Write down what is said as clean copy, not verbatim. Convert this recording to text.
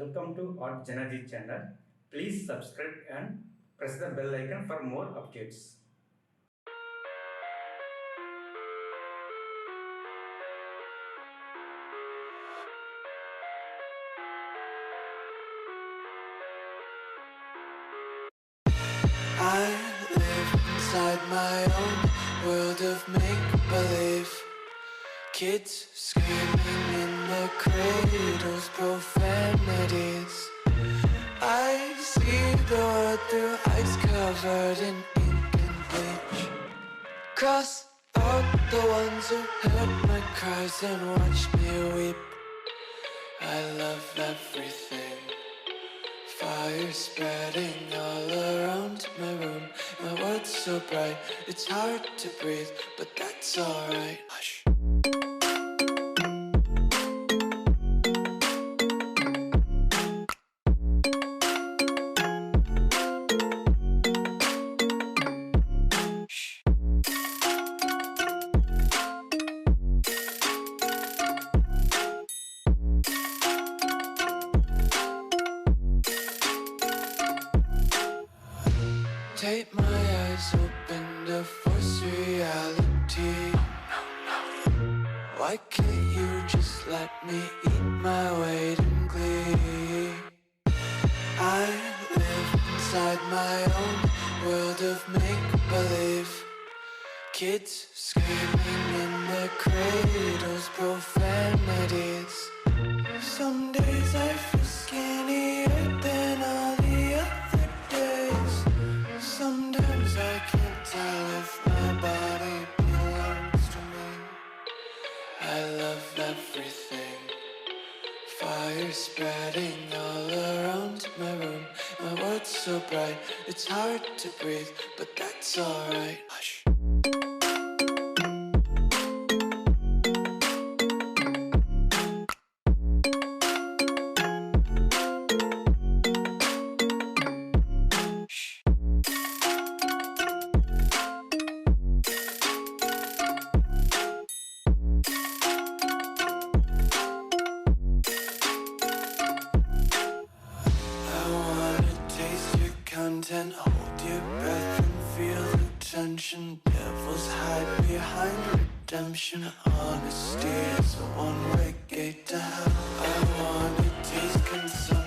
Welcome to our JanaG channel. Please subscribe and press the bell icon for more updates. I live inside my own world of make-believe. Kids screaming in their cradles, profanities. I see the world through ice covered in ink and bleach. Cross out the ones who heard my cries and watched me weep. I love everything. Fire spreading all around my room. My world's so bright, it's hard to breathe, but that's alright. Hush. Tape my eyes open to force reality. Why can't you just let me eat my weight in glee? I live inside my own world of make-believe. Kids screaming in their cradles, profanities. Some days I feel skinnier than all the other days. Sometimes I can't tell if my body belongs to me. I love everything. Fire spreading all around my room. My world's so bright, it's hard to breathe, but that's alright. Hush. Content, hold your breath and feel the tension. Devils hide behind redemption. Honesty is a one-way gate to hell. I wanna taste consumption.